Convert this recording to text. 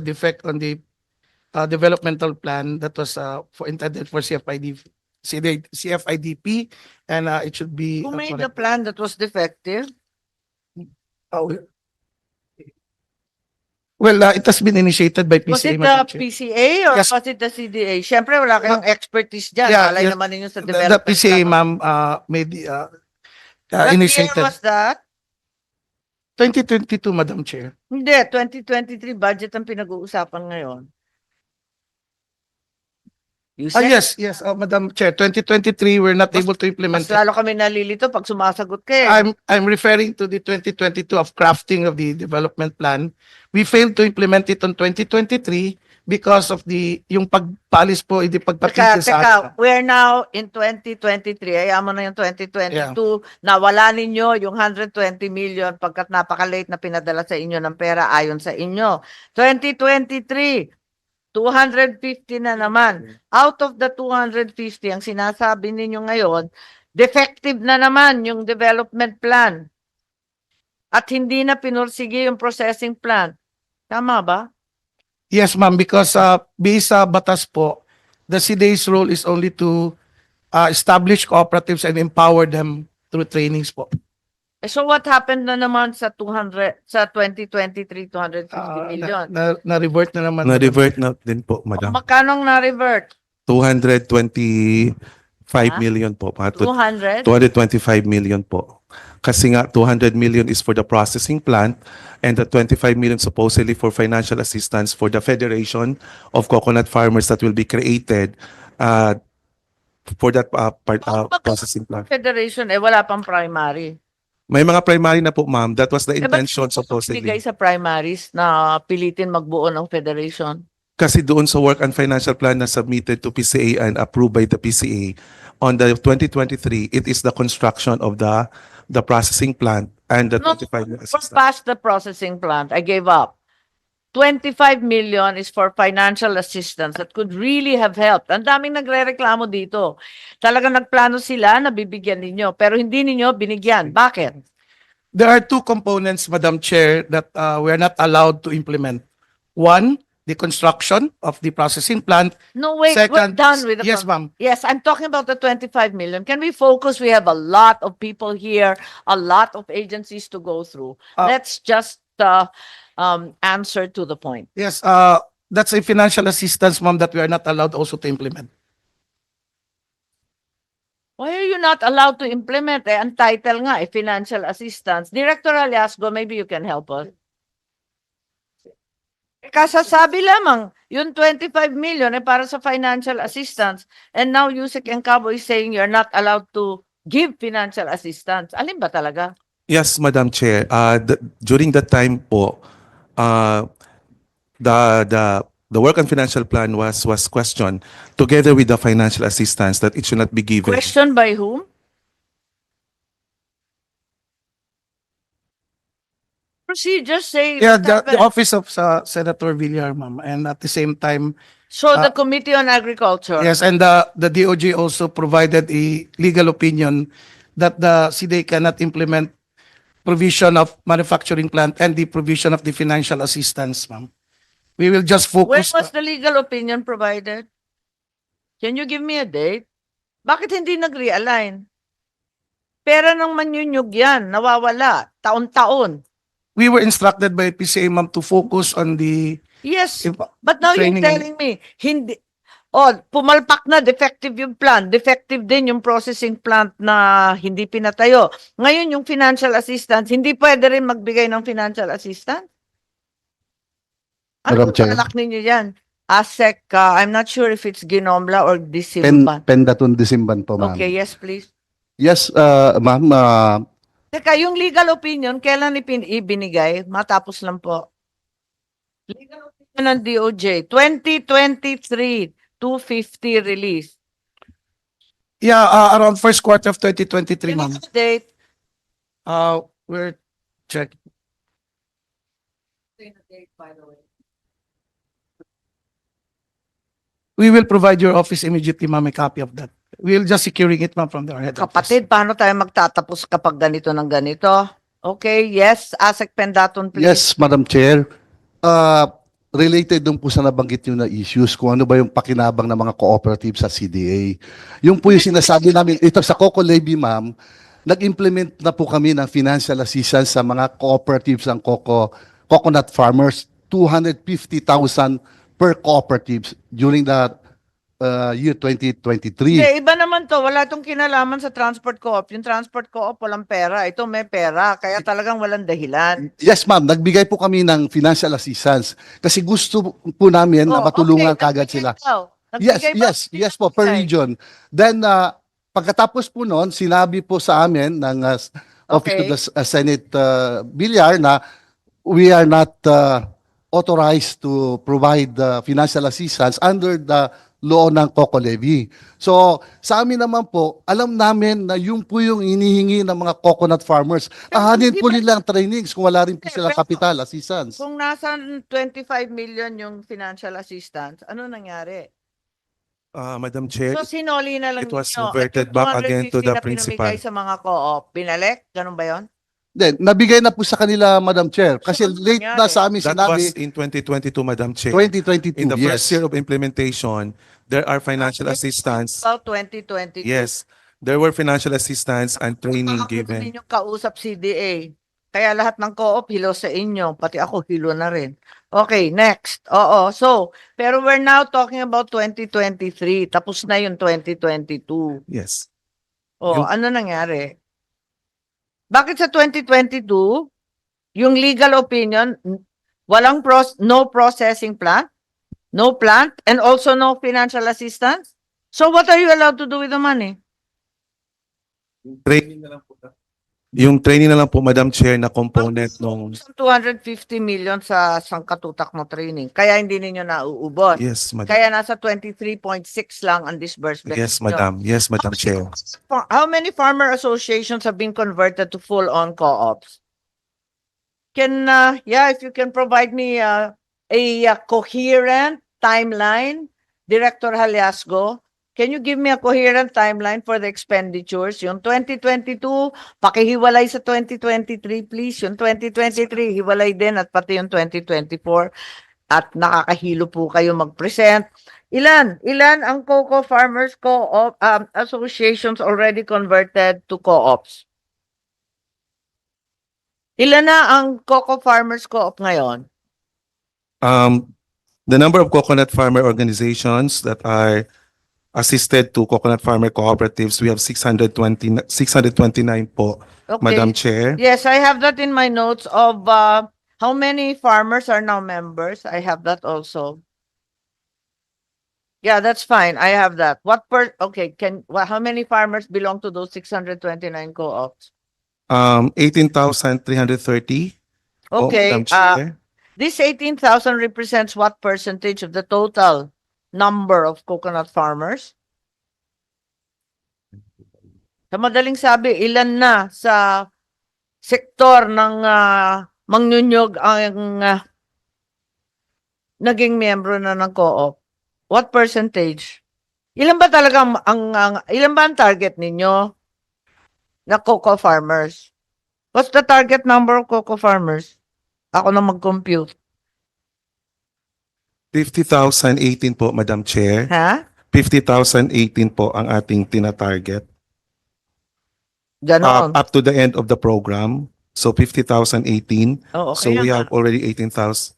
defect on the developmental plan that was intended for CFIDP, and it should be Who made the corrected. plan that was defective? Oh, well, it has been initiated by PCA. Was it the Madam Chair. PCA or Yes. was it the CDA? Siyempre, wala kayong expertise dyan. Yeah, Malay yes. naman ninyo sa The development. PCA, plan. ma'am, made What year initiated was that? 2022, Madam Chair. Hindi, 2023 budget ang pinag-uusapan ngayon. You said, Yes, Madam Chair, 2023, we're not Mas- able to implement mas it. lalo kami nalilito pag sumasagot kayo. I'm referring to the 2022 of crafting of the development plan. We failed to implement it on 2023 because of yung pagpalis po, hindi pagpatigil sa atin. We're now in 2023. Ayaw mo na yung 2022. Nawala ninyo yung 120 million pagkat napaka-late na pinadala sa inyo ng pera ayon sa inyo. 2023, 250 na naman. Out of the 250, ang sinasabi ninyo ngayon, defective na naman yung development plan. At hindi na pinursige yung processing plan. Tama ba? Yes, ma'am, because based sa batas po, the CDA's role is only to establish cooperatives and empower them through trainings po. So what happened na naman sa 2023, 250 million? Na-revert na naman. Na-revert na din po, madam. Magkano na-revert? 225 Ah? million po. 200? 225 million po. Kasi nga 200 million is for the processing plant and the 25 million supposedly for financial assistance for the Federation of Coconut Farmers that will be created for that processing plant. Federation, wala pang primary. May mga primary na po, ma'am. That was the Ba't intention bigay supposedly. sa primaries na pilitin magbuo ng federation? Kasi doon sa work and financial plan na submitted to PCA and approved by the PCA, on the 2023, it is the construction of the processing plant and the No, 25 we're assistance. past the processing plant. I gave up. 25 million is for financial assistance that could really have helped. Ang daming nagre-reklamo dito. Talagang nagplano sila na bibigyan ninyo, pero hindi ninyo binigyan. Bakit? There are two components, Madam Chair, that we are not allowed to implement. One, the construction of the processing plant. No, wait, we're Second, done with the yes, ma'am. Yes, I'm talking about the 25 million. Can we focus? We have a lot of people here, a lot of agencies to go through. Let's just answer to the point. Yes, that's a financial assistance, ma'am, that we are not allowed also to implement. Why are you not allowed to implement? Ang title nga, financial assistance. Director Aliasgo, maybe you can help us. Kasasabi lamang, yung 25 million para sa financial assistance. And now Yusek Encabo is saying you're not allowed to give financial assistance. Alin ba talaga? Yes, Madam Chair. During that time po, the work and financial plan was questioned together with the financial assistance that it should not be given. Question by whom? Procedures say. Yeah, what the happened. office of Senator Villar, ma'am, and at the same time, So the Committee on Agriculture. yes, and the DOJ also provided a legal opinion that the CDA cannot implement provision of manufacturing plant and the provision of the financial assistance, ma'am. We will just When focus. was the legal opinion provided? Can you give me a date? Bakit hindi nag-realign? Pera ng manyunyug yan, nawawala, taon-taon. We were instructed by PCA, ma'am, to focus on the Yes, but now you're training and- telling me, hindi, pumalpak na, defective yung plan, defective din yung processing plant na hindi pinatayo. Ngayon yung financial assistance, hindi pwede rin magbigay ng financial assistance? Madam Ano Chair. balak ninyo yan? ASEC, I'm not sure if it's Ginomla or Disimban. Pendatun Disimban po, ma'am. Okay, yes, please. Yes, ma'am. Teka, yung legal opinion, kailan ibinigay? Matapos lang po. Legal opinion ng DOJ, 2023, 250 release. yeah, around first quarter of 2023, ma'am. Date. We're checking. We will provide your office immediately, ma'am, a copy of that. We'll just securing it, ma'am, from the head office. Kapatid, paano tayo magtatapos kapag ganito ng ganito? Okay, yes, ASEC Pendaton, please. Yes, Madam Chair. related dun po sa nabanggit nyo na issues, kung ano ba yung pakinabang ng mga cooperative sa CDA. Yung po yung sinasabi namin, ito sa Coco Levy, ma'am, nag-implement na po kami ng financial assistance sa mga cooperatives ng coconut farmers, 250,000 per cooperatives during the year 2023. Hindi, iba naman to. Wala itong kinalaman sa transport co-op. Yung transport co-op walang pera. Ito may pera. Kaya talagang walang dahilan. Yes, ma'am. Nagbigay po kami ng financial assistance kasi gusto po namin na Oh, matulungan okay. kagad Nagbigay sila. daw. Yes, Nagbigay ba? yes po, per region. Then, pagkatapos po noon, sinabi po sa amin ng Office of Okay. the Senate Villar na we are not authorized to provide financial assistance under the law ng Coco Levy. So, sa amin naman po, alam namin na yung po yung inihingi ng mga coconut farmers. Ahanin po nila ang trainings kung wala rin po silang Pero- capital assistance. Kung nasa 25 million yung financial assistance, ano nangyari? Madam Chair, So, sinoli na lang it was ninyo. reverted At yung back again to 250 the na principal. pinamigay sa mga co-op, binalik? Ganun ba yun? Then, nabigay na po sa kanila, Madam Chair. Kasi So, ano late na nangyari? sa amin that sinabi, was in 2022, Madam Chair. 2022, In the first yes. year of implementation, there are financial assistance. About 2022. Yes, there were financial assistance and training Ako given. din yung kausap CDA. Kaya lahat ng co-op hilo sa inyo. Pati ako hilo na rin. Okay, next. Oo. So, pero we're now talking about 2023. Tapos na yung 2022. Yes. Oh, Yung- ano nangyari? Bakit sa 2022, yung legal opinion, walang no processing plant, no plant, and also no financial assistance? So what are you allowed to do with the money? Training na lang po. Yung training na lang po, Madam Chair, na component nung, 250 million sa sangkatutak mo training. Kaya hindi ninyo nauubos. yes, Madam. Kaya nasa 23.6 lang ang disbursement. Yes, ninyo. Madam. Yes, Madam Chair. How many farmer associations have been converted to full-on co-ops? If you can provide me a coherent timeline, Director Haliasgo, can you give me a coherent timeline for the expenditures? Yung 2022, pakihiwalay sa 2023, please. Yung 2023, hiwalay din at pati yung 2024. At nakakahilo po kayo mag-present. Ilan ang Coco Farmers Co-op associations already converted to co-ops? Ilan na ang Coco Farmers Co-op ngayon? The number of coconut farmer organizations that are assisted to coconut farmer cooperatives, we have 629 po, Okay. Madam Chair. Yes, I have that in my notes of how many farmers are now members. I have that also. Yeah, that's fine. I have that. How many farmers belong to those 629 co-ops? 18,330. po, Okay, Madam Chair. this 18,000 represents what percentage of the total number of coconut farmers? Sa madaling sabi, ilan na sa sektor ng mangnyunyog ang naging miyembro na ng co-op? What percentage? Ilan ba talaga ilan ba ang target ninyo na cocoa farmers? What's the target number of cocoa farmers? Ako na mag-compute. 50,018 po, Madam Chair. Ha? 50,018 po ang ating tina-target. Ganon. Up to the end of the program. So 50,018. Oh, So okay we na have already 18,000.